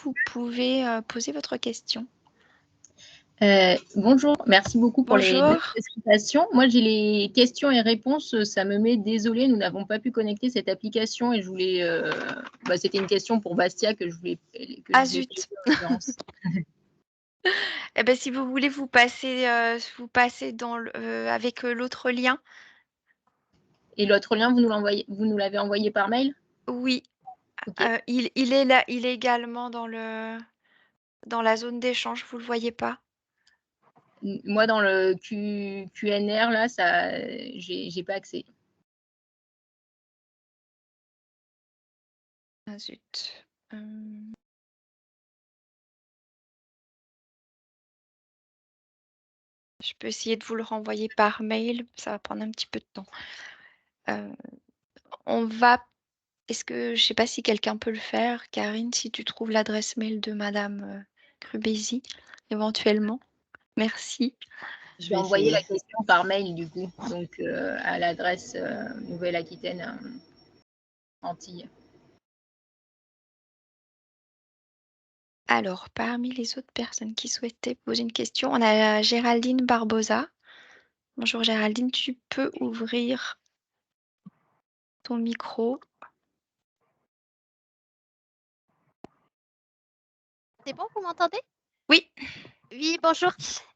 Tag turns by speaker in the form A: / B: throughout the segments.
A: vous pouvez poser votre question.
B: Bonjour, merci beaucoup pour les
A: Bonjour.
B: explications. Moi, j'ai les questions et réponses. Ça me met désolée, nous n'avons pas pu connecter cette application et je voulais. C'était une question pour Bastia que je voulais.
A: Ah zut. Eh ben, si vous voulez, vous passez dans avec l'autre lien.
B: Et l'autre lien, vous nous l'avez envoyé par mail?
A: Oui.
B: Ok.
A: Il est là, il est également dans la zone d'échange. Vous le voyez pas?
B: Moi, dans le QNR, là, ça, j'ai pas accès.
A: Ah zut. Je peux essayer de vous le renvoyer par mail. Ça va prendre un petit peu de temps. Est-ce que je sais pas si quelqu'un peut le faire, Karine, si tu trouves l'adresse mail de Madame Grubesi, éventuellement. Merci.
B: Je vais envoyer la question par mail, du coup, donc à l'adresse Nouvelle-Aquitaine, Antilles.
A: Alors, parmi les autres personnes qui souhaitaient poser une question, on a Géraldine Barbosa. Bonjour Géraldine, tu peux ouvrir ton micro.
C: C'est bon, vous m'entendez?
A: Oui.
C: Oui, bonjour.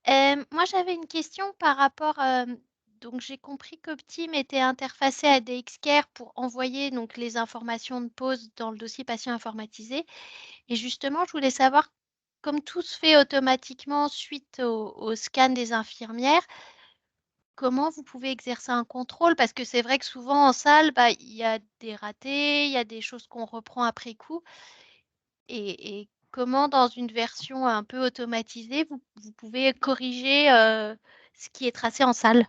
C: Moi, j'avais une question par rapport. Donc, j'ai compris qu'Optim était interfacé à DXCare pour envoyer donc, les informations de pause dans le dossier patient informatisé. Et justement, je voulais savoir, comme tout se fait automatiquement suite au scan des infirmières, comment vous pouvez exercer un contrôle? Parce que c'est vrai que souvent en salle, il y a des ratés, il y a des choses qu'on reprend après coup. Et comment, dans une version un peu automatisée, vous pouvez corriger ce qui est tracé en salle?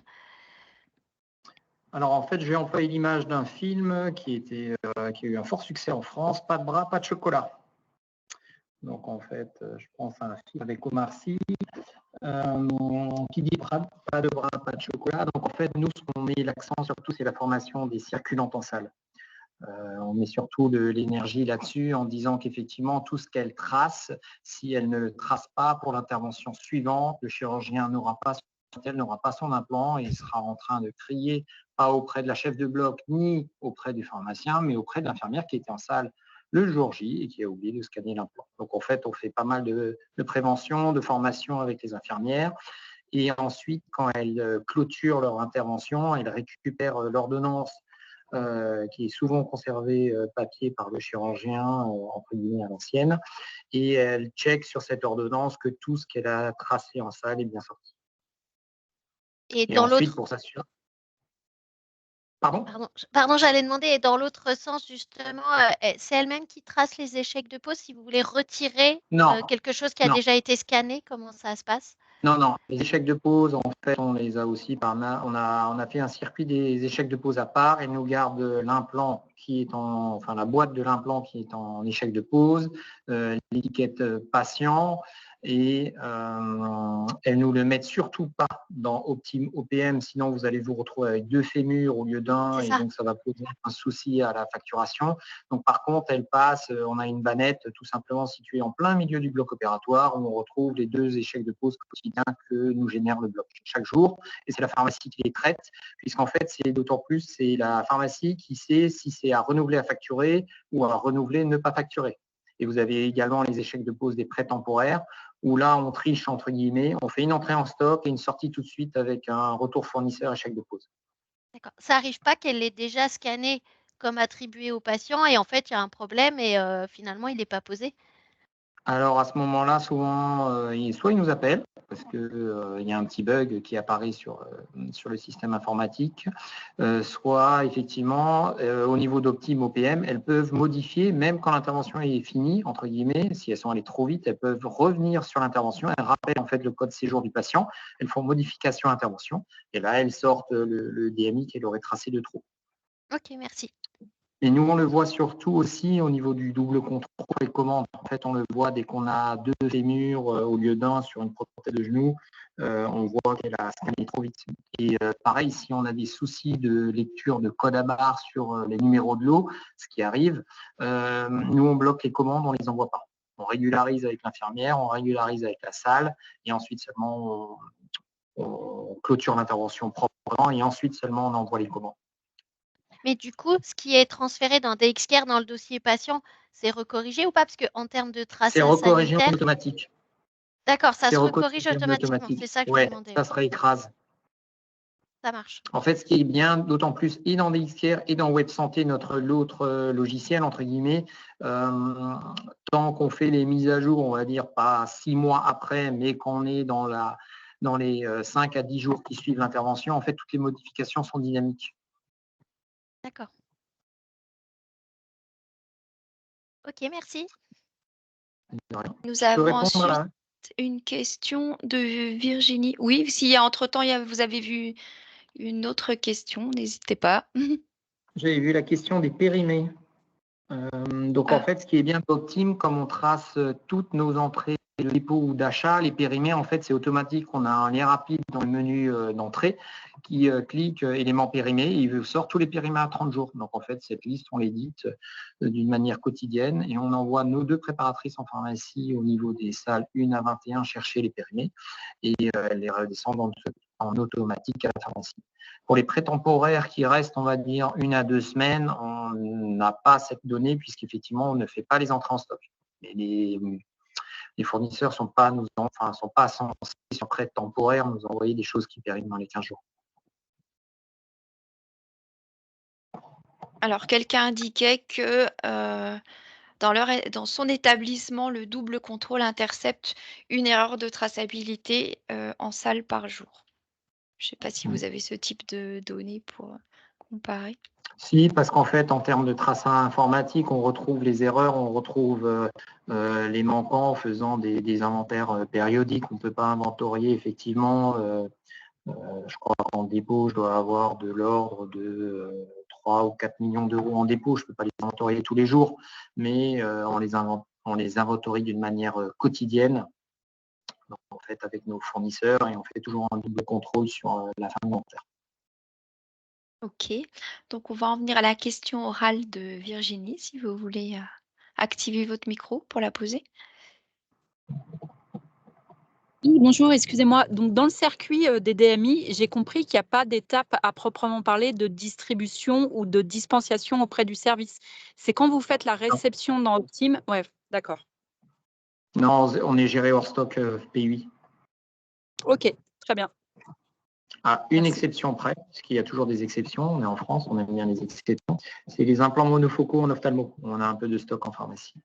D: Alors en fait, je vais employer l'image d'un film qui a eu un fort succès en France, Pas de bras, pas de chocolat. Donc en fait, je pense à un film avec Omar Sy qui dit pas de bras, pas de chocolat. Donc en fait, nous, ce qu'on met l'accent surtout, c'est la formation des circulantes en salle. On met surtout de l'énergie là-dessus en disant qu'effectivement, tout ce qu'elle trace, si elle ne le trace pas pour l'intervention suivante, le chirurgien n'aura pas son implant et il sera en train de crier, pas auprès de la chef de bloc ni auprès du pharmacien, mais auprès de l'infirmière qui était en salle le jour J et qui a oublié de scanner l'implant. Donc en fait, on fait pas mal de prévention, de formation avec les infirmières. Et ensuite, quand elles clôturent leur intervention, elles récupèrent l'ordonnance qui est souvent conservée papier par le chirurgien, entre guillemets à l'ancienne, et elle check sur cette ordonnance que tout ce qu'elle a tracé en salle est bien sorti.
C: Et
D: Et
C: dans
D: ensuite,
C: l'autre,
D: pour s'assurer. Pardon?
C: pardon, j'allais demander, et dans l'autre sens, justement, c'est elle-même qui trace les échecs de pause. Si vous voulez retirer
D: Non,
C: quelque chose qui a
D: non.
C: déjà été scanné, comment ça se passe?
D: Non, non, les échecs de pause, en fait, on les a aussi on a fait un circuit des échecs de pause à part. Elle nous garde l'implant qui est enfin la boîte de l'implant qui est en échec de pause, l'étiquette patient, et elles nous le mettent surtout pas dans Optim OPM, sinon vous allez vous retrouver avec 2 fémurs au lieu d'un, et donc ça va poser un souci à la facturation. Donc par contre, elle passe, on a une bannette tout simplement située en plein milieu du bloc opératoire où on retrouve les 2 échecs de pause quotidiens que nous génère le bloc chaque jour, et c'est la pharmacie qui les traite, puisqu'en fait c'est d'autant plus, c'est la pharmacie qui sait si c'est à renouveler à facturer ou à renouveler ne pas facturer. Et vous avez également les échecs de pause des prêts temporaires, où là on triche entre guillemets, on fait une entrée en stock et une sortie tout de suite avec un retour fournisseur échec de pause.
C: D'accord. Ça n'arrive pas qu'elle l'ait déjà scanné comme attribué au patient et en fait, il y a un problème et finalement, il n'est pas posé?
D: Alors à ce moment-là, souvent, soit ils nous appellent parce qu'il y a un petit bug qui apparaît sur le système informatique, soit effectivement, au niveau d'Optim OPM, elles peuvent modifier, même quand l'intervention est finie, entre guillemets, si elles sont allées trop vite, elles peuvent revenir sur l'intervention, elles rappellent en fait le code séjour du patient, elles font modification intervention, et là, elles sortent le DMI qu'elle aurait tracé de trop.
C: Ok, merci.
D: Et nous, on le voit surtout aussi au niveau du double contrôle et commande. En fait, on le voit dès qu'on a 2 fémurs au lieu d'un sur une prothèse de genou, on voit qu'elle a scanné trop vite. Et pareil, si on a des soucis de lecture de code à barre sur les numéros de lot, ce qui arrive, nous, on bloque les commandes, on ne les envoie pas. On régularise avec l'infirmière, on régularise avec la salle, et ensuite seulement on clôture l'intervention proprement, et ensuite seulement on envoie les commandes.
C: Mais du coup, ce qui est transféré dans DXCare dans le dossier patient, c'est recorrigé ou pas? Parce qu'en termes de
D: C'est
C: traçage
D: recorrigé
C: sanitaire,
D: en automatique.
C: d'accord, ça
D: C'est
C: se recorrige
D: recorrigé en
C: automatiquement.
D: automatique.
C: C'est ça que je
D: Ouais,
C: demandais.
D: ça se réécrase.
C: Ça marche.
D: En fait, ce qui est bien, d'autant plus et dans DXCare et dans Web Santé, l'autre logiciel, entre guillemets, tant qu'on fait les mises à jour, on va dire pas 6 mois après, mais qu'on est dans les 5 à 10 jours qui suivent l'intervention, en fait, toutes les modifications sont dynamiques.
C: D'accord. Ok, merci.
A: Nous
D: Je peux
A: avons
D: répondre
A: ensuite
D: à...
A: une question de Virginie. Oui, si entre-temps, vous avez vu une autre question, n'hésitez pas.
D: J'avais vu la question des périmés. Donc, en fait, ce qui est bien d'Optime, comme on trace toutes nos entrées de dépôt ou d'achat, les périmés, en fait, c'est automatique. On a un lien rapide dans le menu d'entrée qui clique élément périmé, et il sort tous les périmés à 30 jours. Donc, en fait, cette liste, on l'édite d'une manière quotidienne, et on envoie nos 2 préparatrices en pharmacie au niveau des salles 1 à 21 chercher les périmés, et elles les redescendent en automatique à la pharmacie. Pour les prétemporaires qui restent, on va dire, 1 à 2 semaines, on n'a pas cette donnée puisqu'effectivement, on ne fait pas les entrées en stock. Mais les fournisseurs ne sont pas censés sur prétemporaire nous envoyer des choses qui périment dans les 15 jours.
A: Alors, quelqu'un indiquait que dans son établissement, le double contrôle intercepte une erreur de traçabilité en salle par jour. Je ne sais pas si vous avez ce type de données pour comparer.
D: Si, parce qu'en fait, en termes de traçage informatique, on retrouve les erreurs, on retrouve les manquants en faisant des inventaires périodiques. On ne peut pas inventorier effectivement. Je crois qu'en dépôt, je dois avoir de l'ordre de 3 ou 4 millions d'euros en dépôt. Je ne peux pas les inventorier tous les jours, mais on les inventorie d'une manière quotidienne, donc, en fait, avec nos fournisseurs, et on fait toujours un double contrôle sur la fin de l'inventaire.
A: Ok, donc on va en venir à la question orale de Virginie, si vous voulez activer votre micro pour la poser.
E: Oui, bonjour, excusez-moi. Donc, dans le circuit des DMI, j'ai compris qu'il n'y a pas d'étape à proprement parler de distribution ou de dispensation auprès du service. C'est quand vous faites la réception dans Optime. Ouais, d'accord.
D: Non, on est géré hors stock PUI.
E: Ok, très bien.
D: À une
E: Merci.
D: exception près, parce qu'il y a toujours des exceptions. On est en France, on aime bien les exceptions. C'est les implants monofocaux en ophtalmo. On a un peu de stock en pharmacie.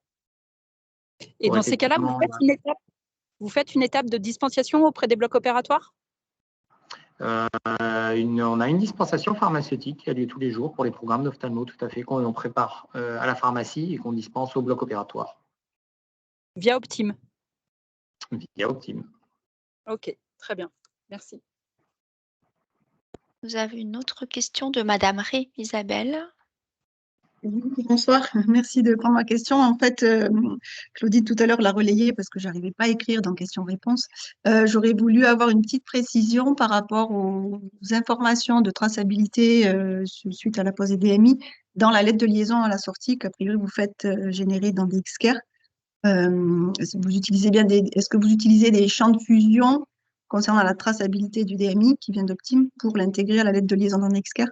E: Et dans ces cas-là, vous faites une étape de dispensation auprès des blocs opératoires?
D: On a une dispensation pharmaceutique qui a lieu tous les jours pour les programmes d'ophtalmo, tout à fait, qu'on prépare à la pharmacie et qu'on dispense au bloc opératoire.
E: Via Optime?
D: Via Optime.
E: Ok, très bien. Merci.
A: Vous avez une autre question de Madame Ré, Isabelle.
F: Bonsoir, merci de prendre ma question. En fait, Claudie tout à l'heure l'a relayé parce que je n'arrivais pas à écrire dans questions-réponses. J'aurais voulu avoir une petite précision par rapport aux informations de traçabilité suite à la pose des DMI dans la lettre de liaison à la sortie qu'a priori vous faites générer dans DXCare. Est-ce que vous utilisez des champs de fusion concernant la traçabilité du DMI qui vient d'Optime pour l'intégrer à la lettre de liaison dans DXCare?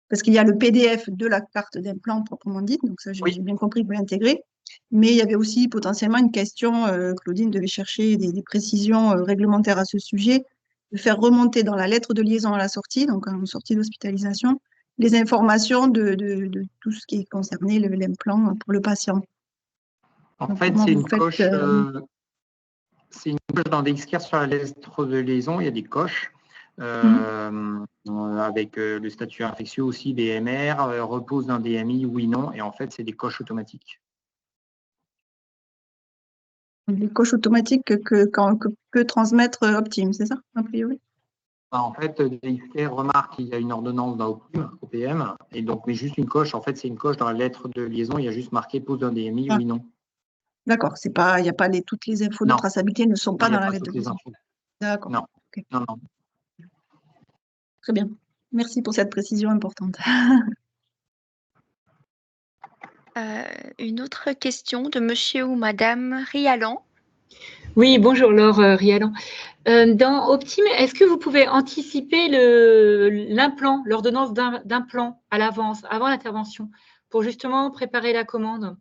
F: Parce qu'il y a le PDF de la carte d'implant proprement dite, donc ça j'ai bien compris que vous l'intégrez. Mais il y avait aussi potentiellement une question, Claudine devait chercher des précisions réglementaires à ce sujet, de faire remonter dans la lettre de liaison à la sortie, donc en sortie d'hospitalisation, les informations de tout ce qui est concerné l'implant pour le patient.
D: En
F: Donc,
D: fait,
F: comment
D: c'est
F: vous
D: une
F: faites,
D: coche. C'est une coche dans DXCare sur la lettre de liaison, il y a des coches. Avec le statut infectieux aussi, BMR, repose d'un DMI, oui, non, et en fait, c'est des coches automatiques.
F: les coches automatiques que transmettre Optime, c'est ça, a priori?
D: En fait, DXCare remarque qu'il y a une ordonnance dans OPM, et donc, mais juste une coche, en fait, c'est une coche dans la lettre de liaison, il y a juste marqué pose d'un DMI, oui, non.
F: D'accord, c'est pas, il n'y a pas toutes les infos de traçabilité ne sont pas dans la lettre de liaison. D'accord.
D: Non.
F: Okay.
D: Non.
F: Très bien. Merci pour cette précision importante.
A: Une autre question de monsieur ou madame Rialan.
E: Oui, bonjour Laure Rialan. Dans Optime, est-ce que vous pouvez anticiper l'implant, l'ordonnance d'implant à l'avance, avant l'intervention, pour justement préparer la commande?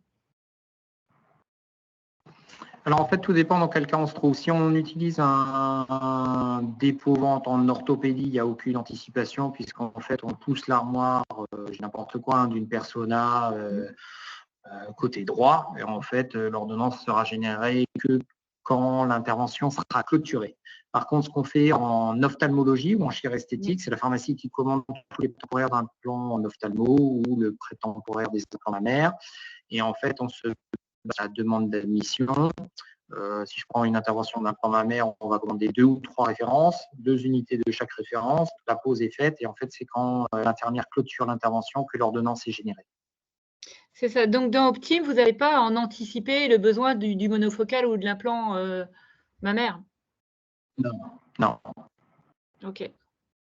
D: Alors en fait, tout dépend dans quel cas on se trouve. Si on utilise un dépôt-vente en orthopédie, il n'y a aucune anticipation puisqu'en fait, on pousse l'armoire, j'ai n'importe quoi, hein, d'une persona côté droit. Et en fait, l'ordonnance sera générée que quand l'intervention sera clôturée. Par contre, ce qu'on fait en ophtalmologie ou en chiresthétique, c'est la pharmacie qui commande tous les temporaires d'implants en ophtalmo ou le prétemporaire des implants mammaires. Et en fait, on se la demande d'admission. Si je prends une intervention d'implant mammaire, on va commander 2 ou 3 références, 2 unités de chaque référence. La pause est faite et en fait, c'est quand l'infirmière clôture l'intervention que l'ordonnance est générée.
E: C'est ça. Donc, dans Optime, vous n'avez pas à en anticiper le besoin du monofocal ou de l'implant mammaire?
D: Non, non.
E: OK.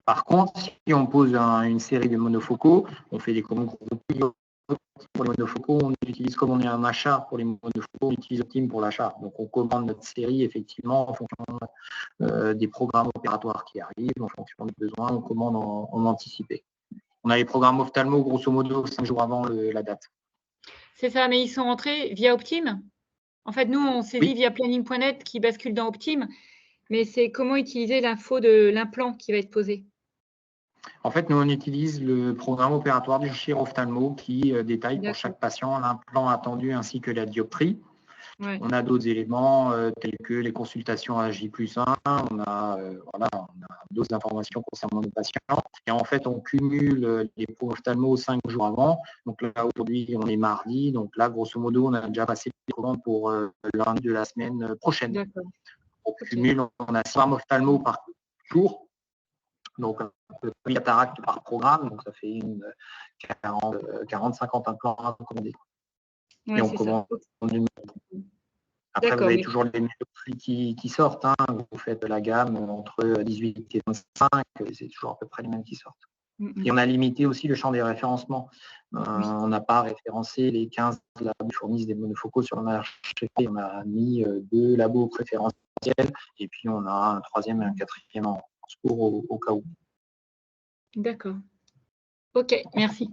D: Par contre, si on pose une série de monofocaux, on fait des commandes groupées. Pour les monofocaux, on utilise, comme on est un achat pour les monofocaux, on utilise Optime pour l'achat. Donc, on commande notre série effectivement en fonction des programmes opératoires qui arrivent, en fonction des besoins, on commande en anticipé. On a les programmes ophtalmo, grosso modo, 5 jours avant la date.
E: C'est ça, mais ils sont rentrés via Optime? En fait, nous, on saisit
D: Oui.
E: via planning.net qui bascule dans Optime, mais c'est comment utiliser l'info de l'implant qui va être posé.
D: En fait, nous, on utilise le programme opératoire du chiro-ophtalmo qui détaille pour chaque patient l'implant attendu ainsi que la dioptrie.
E: Ouais.
D: On a d'autres éléments tels que les consultations à J+1, on a d'autres informations concernant nos patients. Et en fait, on cumule les ophtalmo 5 jours avant. Donc là, aujourd'hui, on est mardi. Donc là, grosso modo, on a déjà passé les commandes pour lundi de la semaine prochaine.
E: D'accord.
D: On cumule, on a 5 ophtalmo par jour. Donc, un peu de cataracte par programme. Donc, ça fait une 40-50 implants à commander.
E: Ouais,
D: et on
E: c'est
D: commande
E: ça.
D: une. Après, vous
E: D'accord,
D: avez
E: mais
D: toujours les prix qui sortent. Hein. Vous faites la gamme entre 18 et 25, c'est toujours à peu près les mêmes qui sortent. Et on a limité aussi le champ des référencements. On n'a pas référencé les 15 labos qui fournissent des monofocaux sur le marché. On a mis 2 labos préférentiels et puis on a un 3e et un 4e en secours au cas où.
E: D'accord. OK, merci.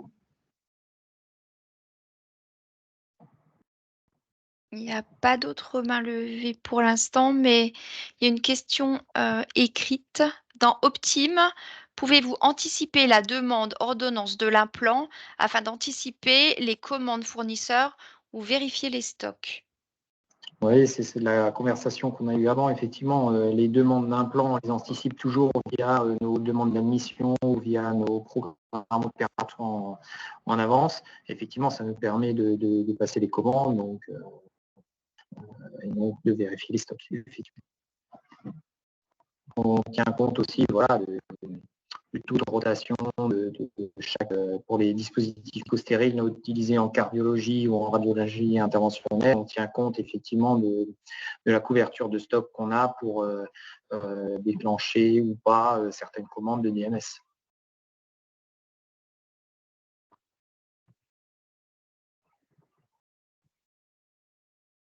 A: Il n'y a pas d'autres mains levées pour l'instant, mais il y a une question écrite. Dans Optime, pouvez-vous anticiper la demande ordonnance de l'implant afin d'anticiper les commandes fournisseurs ou vérifier les stocks?
D: Oui, c'est la conversation qu'on a eue avant. Effectivement, les demandes d'implants, on les anticipe toujours via nos demandes d'admission ou via nos programmes opératoires en avance. Effectivement, ça nous permet de passer les commandes et donc de vérifier les stocks. On tient compte aussi voilà, du taux de rotation de chaque, pour les dispositifs co-stériles utilisés en cardiologie ou en radiologie interventionnelle. On tient compte effectivement de la couverture de stock qu'on a pour déclencher ou pas certaines commandes de DMS.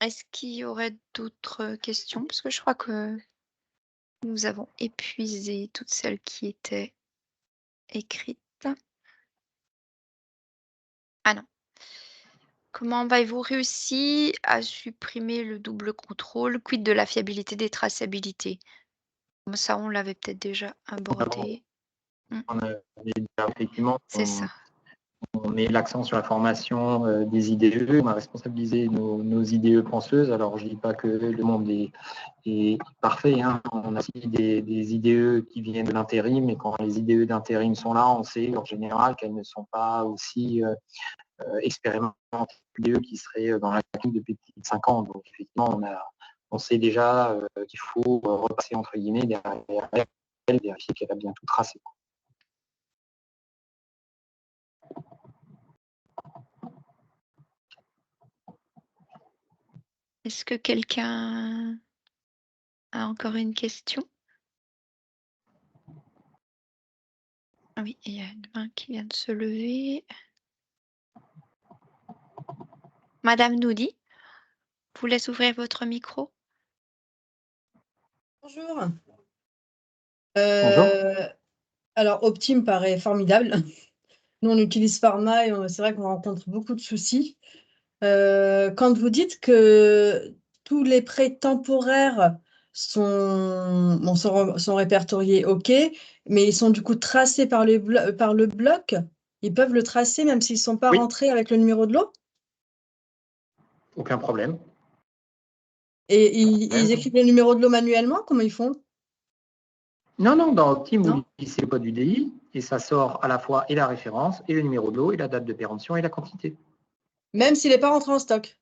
A: Est-ce qu'il y aurait d'autres questions? Parce que je crois que nous avons épuisé toutes celles qui étaient écrites. Ah non. Comment avez-vous réussi à supprimer le double contrôle? Quid de la fiabilité des traçabilités? Ça, on l'avait peut-être déjà abordé.
D: Effectivement,
A: C'est ça.
D: on met l'accent sur la formation des IDE, on a responsabilisé nos IDE penseuses. Alors, je ne dis pas que le monde est parfait. Hein. On a aussi des IDE qui viennent de l'intérim, mais quand les IDE d'intérim sont là, on sait en général qu'elles ne sont pas aussi expérimentées que IDE qui seraient dans la clinique depuis 5 ans. Donc, effectivement, on sait déjà qu'il faut repasser entre guillemets derrière elle, vérifier qu'elle a bien tout tracé.
A: Est-ce que quelqu'un a encore une question? Ah oui, il y a une main qui vient de se lever. Madame Noudi, je vous laisse ouvrir votre micro.
G: Bonjour.
D: Bonjour.
G: Alors, Optime paraît formidable. Nous, on utilise Pharma et c'est vrai qu'on rencontre beaucoup de soucis. Quand vous dites que tous les prêts temporaires sont répertoriés, OK, mais ils sont du coup tracés par le bloc, ils peuvent le tracer même s'ils ne sont pas
D: Oui.
G: rentrés avec le numéro de lot?
D: Aucun problème.
G: Et ils écrivent le numéro de lot manuellement? Comment ils font?
D: Non, non, dans Optime,
G: Non.
D: vous glissez le code du DI et ça sort à la fois et la référence et le numéro de lot et la date de péremption et la quantité.
G: Même s'il n'est pas rentré en stock?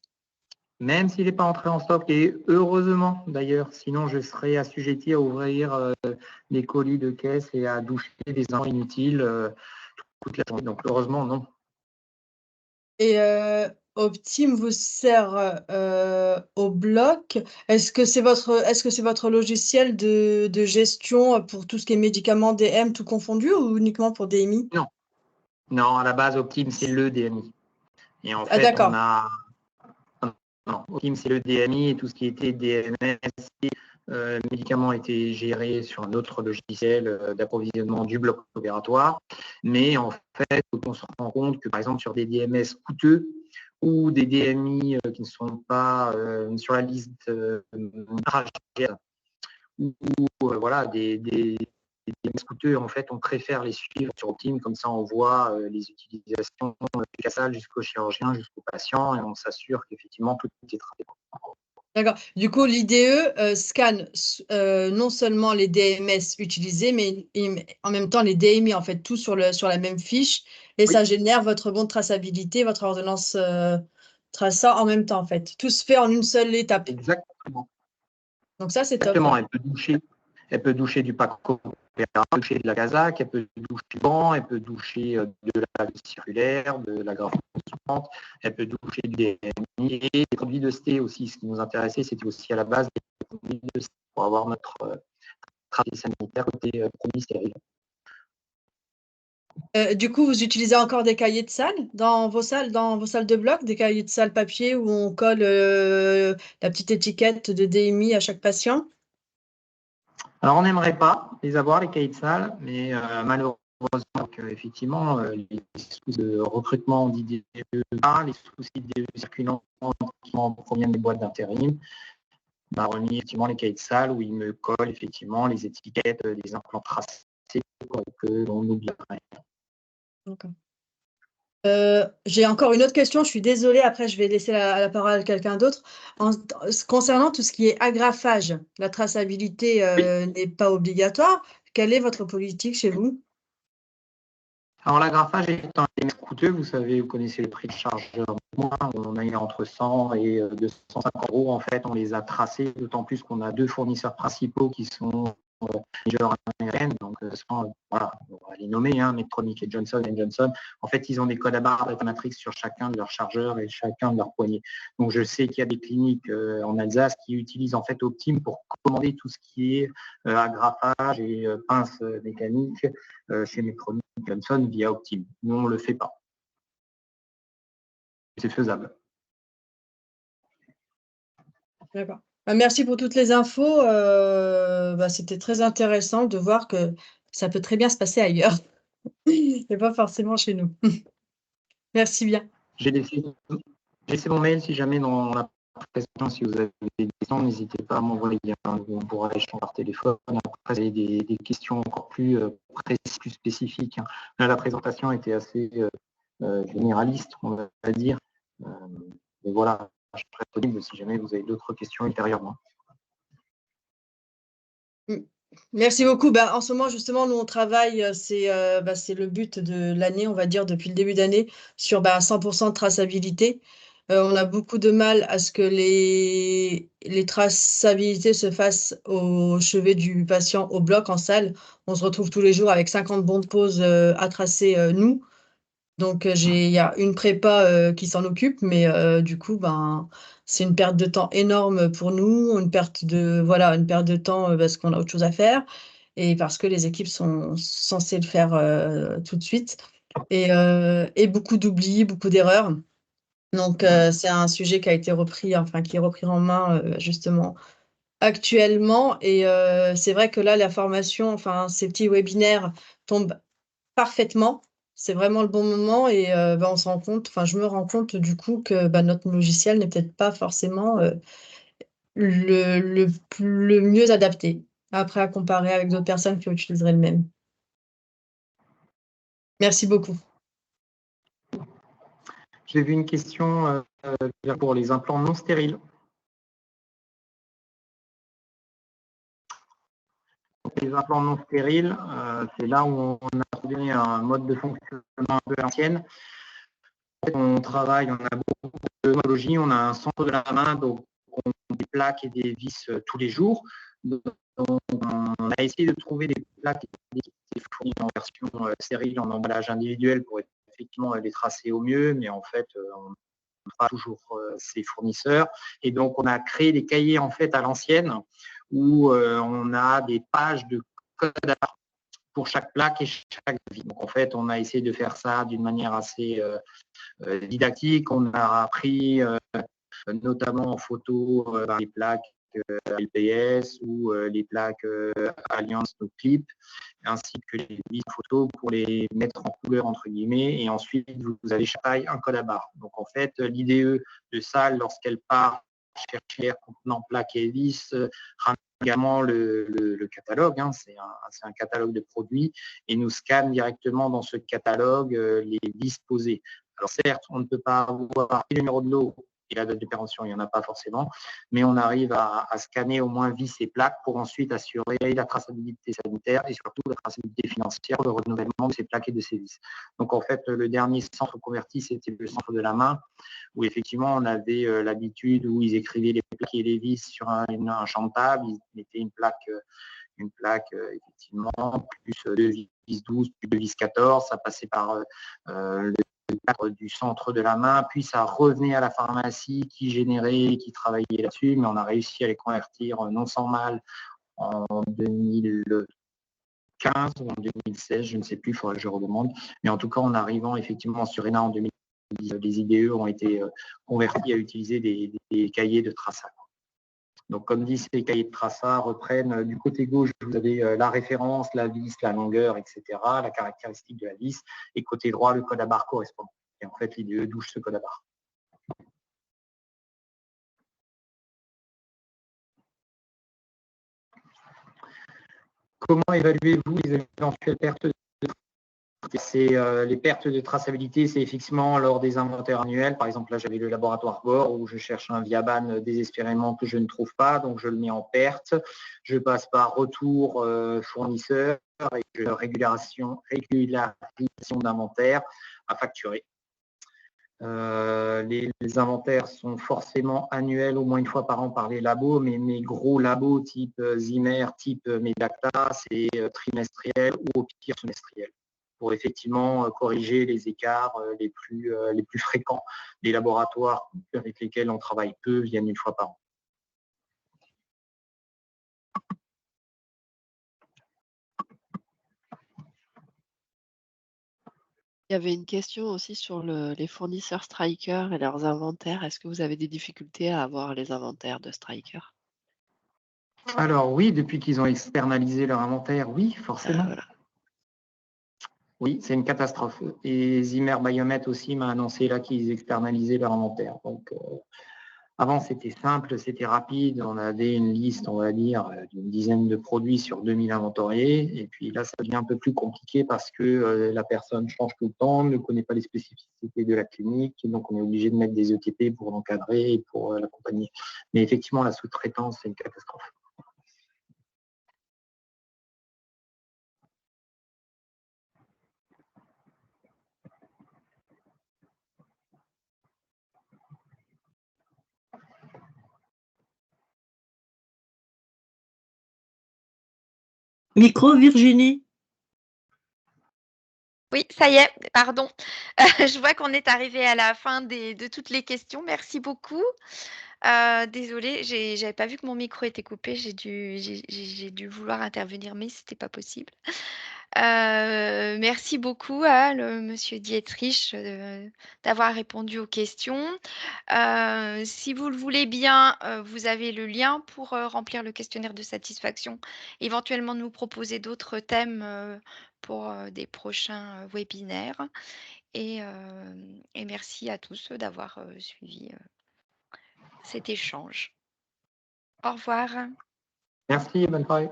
D: Même s'il n'est pas entré en stock, et heureusement d'ailleurs, sinon je serais assujetti à ouvrir les colis de caisse et à doucher des infos inutiles toute la journée. Donc heureusement, non.
G: Et Optime vous sert au bloc. Est-ce que c'est votre logiciel de gestion pour tout ce qui est médicaments DM tout confondu ou uniquement pour DMI?
D: Non. Non, à la base, Optime, c'est le DMI. Et en
G: Ah,
D: fait,
G: d'accord.
D: on a. Non, Optime, c'est le DMI et tout ce qui était DMS, médicaments étaient gérés sur un autre logiciel d'approvisionnement du bloc opératoire. Mais en fait, on se rend compte que, par exemple, sur des DMS coûteux ou des DMI qui ne sont pas sur la liste ou voilà, des DMS coûteux, en fait, on préfère les suivre sur Optime, comme ça on voit les utilisations du cassage jusqu'au chirurgien, jusqu'au patient, et on s'assure qu'effectivement tout est traité.
G: D'accord. Du coup, l'IDE scanne non seulement les DMS utilisés, mais en même temps les DMI, en fait, tout sur la même fiche, et
D: Oui.
G: ça génère votre bon de traçabilité, votre ordonnance traçant en même temps, en fait. Tout se fait en une seule étape.
D: Exactement.
G: Donc ça, c'est top.
D: Exactement. Elle peut doucher du pack opératoire, doucher de la Kazakh, elle peut doucher du banc, elle peut doucher de la circulaire, de la graphie consultante, elle peut doucher du DMI et des produits de ST aussi. Ce qui nous intéressait, c'était aussi à la base des produits de ST pour avoir notre traité sanitaire côté produits stériles.
G: Du coup, vous utilisez encore des cahiers de salle dans vos salles de bloc, des cahiers de salle papier où on colle la petite étiquette de DMI à chaque patient?
D: Alors, on n'aimerait pas les avoir, les cahiers de salle, mais malheureusement, effectivement, les soucis de recrutement d'IDE, les soucis de circulants qui proviennent des boîtes d'intérim, m'a remis effectivement les cahiers de salle où ils me collent effectivement les étiquettes des implants tracés que l'on n'oublierait.
G: D'accord. J'ai encore une autre question, je suis désolée, après je vais laisser la parole à quelqu'un d'autre. Concernant tout ce qui est agrafage, la traçabilité n'est pas obligatoire. Quelle est votre politique chez vous?
D: Alors l'agrafage étant coûteux, vous savez, vous connaissez le prix de chargeur. On a entre 100 et 250 € en fait, on les a tracés, d'autant plus qu'on a deux fournisseurs principaux qui sont américaines, donc voilà, on va les nommer, Medtronic et Johnson & Johnson. En fait, ils ont des codes à barres avec matrix sur chacun de leurs chargeurs et chacun de leurs poignées. Donc je sais qu'il y a des cliniques en Alsace qui utilisent en fait Optime pour commander tout ce qui est agrafage et pince mécanique chez Medtronic et Johnson via Optime. Nous, on ne le fait pas. C'est faisable.
G: D'accord. Merci pour toutes les infos. C'était très intéressant de voir que ça peut très bien se passer ailleurs et pas forcément chez nous. Merci bien.
D: J'ai laissé mon mail si jamais dans la présentation, si vous avez des questions, n'hésitez pas à m'envoyer. On pourra échanger par téléphone. Après, vous avez des questions encore plus précises, plus spécifiques. Là, la présentation était assez généraliste, on va dire. Mais voilà, je serai disponible si jamais vous avez d'autres questions ultérieurement.
G: Merci beaucoup. En ce moment, justement, nous, on travaille, c'est le but de l'année, on va dire, depuis le début d'année, sur 100% de traçabilité. On a beaucoup de mal à ce que les traçabilités se fassent au chevet du patient, au bloc, en salle. On se retrouve tous les jours avec 50 bons de pause à tracer, nous. Donc, il y a une prépa qui s'en occupe, mais du coup, c'est une perte de temps énorme pour nous, une perte de temps parce qu'on a autre chose à faire et parce que les équipes sont censées le faire tout de suite. Et beaucoup d'oublis, beaucoup d'erreurs. Donc, c'est un sujet qui a été repris, enfin, qui est repris en main, justement, actuellement. Et c'est vrai que là, la formation, enfin, ces petits webinaires tombent parfaitement. C'est vraiment le bon moment et on se rend compte, enfin, je me rends compte du coup que notre logiciel n'est peut-être pas forcément le mieux adapté. Après, à comparer avec d'autres personnes qui utiliseraient le même. Merci beaucoup.
D: J'ai vu une question pour les implants non stériles. Les implants non stériles, c'est là où on a trouvé un mode de fonctionnement un peu à l'ancienne. On travaille, on a beaucoup de pneumologie, on a un centre de la main, donc on a des plaques et des vis tous les jours. Donc, on a essayé de trouver des plaques qui étaient fournies en version stérile, en emballage individuel pour effectivement les tracer au mieux, mais en fait, on n'a pas toujours ces fournisseurs. Et donc, on a créé des cahiers en fait à l'ancienne où on a des pages de code pour chaque plaque et chaque vis. Donc, en fait, on a essayé de faire ça d'une manière assez didactique. On a appris notamment en photo les plaques LPS ou les plaques Alliance No Clip, ainsi que les vis photos pour les mettre en couleur entre guillemets. Et ensuite, vous avez chaque taille un code à barre. Donc en fait, l'IDE de salle, lorsqu'elle part chercher contenant plaques et vis, ramène également le catalogue. Hein, c'est un catalogue de produits et nous scanne directement dans ce catalogue les vis posées. Alors certes, on ne peut pas avoir le numéro de lot et la date d'opération, il n'y en a pas forcément, mais on arrive à scanner au moins vis et plaques pour ensuite assurer la traçabilité sanitaire et surtout la traçabilité financière, le renouvellement de ces plaques et de ces vis. Donc en fait, le dernier centre converti, c'était le centre de la main, où effectivement on avait l'habitude où ils écrivaient les plaques et les vis sur un champ de table, ils mettaient une plaque effectivement, plus 2 vis 12, plus 2 vis 14, ça passait par le cadre du centre de la main, puis ça revenait à la pharmacie qui générait, qui travaillait là-dessus, mais on a réussi à les convertir non sans mal en 2015 ou en 2016, je ne sais plus, il faudrait que je redemande, mais en tout cas en arrivant effectivement sur ENA en 2010, les IDE ont été convertis à utiliser des cahiers de traçage. Donc, comme dit, ces cahiers de traçat reprennent du côté gauche, vous avez la référence, la vis, la longueur, etc., la caractéristique de la vis, et côté droit, le code à barre correspondant. Et en fait, l'IDE douche ce code à barre. Comment évaluez-vous les éventuelles pertes de les pertes de traçabilité, c'est effectivement lors des inventaires annuels. Par exemple, là, j'avais le laboratoire Gore où je cherche un Viaban désespérément que je ne trouve pas, donc je le mets en perte. Je passe par retour fournisseur et régularisation d'inventaire à facturer. Les inventaires sont forcément annuels, au moins une fois par an par les labos, mais mes gros labos type Zimmer, type Medacta, c'est trimestriel ou au pire semestriel, pour effectivement corriger les écarts les plus fréquents. Les laboratoires avec lesquels on travaille peu viennent une fois par an.
H: Il y avait une question aussi sur les fournisseurs Stryker et leurs inventaires. Est-ce que vous avez des difficultés à avoir les inventaires de Stryker?
D: Alors oui, depuis qu'ils ont externalisé leur inventaire, oui, forcément.
H: Voilà.
D: Oui, c'est une catastrophe. Et Zimmer Biomet aussi m'a annoncé là qu'ils externalisaient leur inventaire. Donc, avant, c'était simple, c'était rapide. On avait une liste, on va dire, d'une dizaine de produits sur 2000 inventoriés. Et puis là, ça devient un peu plus compliqué parce que la personne change tout le temps, ne connaît pas les spécificités de la clinique. Donc, on est obligé de mettre des ETP pour l'encadrer et pour l'accompagner. Mais effectivement, la sous-traitance, c'est une catastrophe.
I: Micro, Virginie.
A: Oui, ça y est, pardon. Je vois qu'on est arrivé à la fin de toutes les questions. Merci beaucoup. Désolée, j'avais pas vu que mon micro était coupé. J'ai dû vouloir intervenir, mais c'était pas possible. Merci beaucoup à monsieur Dietrich d'avoir répondu aux questions. Si vous le voulez bien, vous avez le lien pour remplir le questionnaire de satisfaction, éventuellement nous proposer d'autres thèmes pour des prochains webinaires. Et merci à tous d'avoir suivi cet échange. Au revoir.
D: Merci, bonne soirée.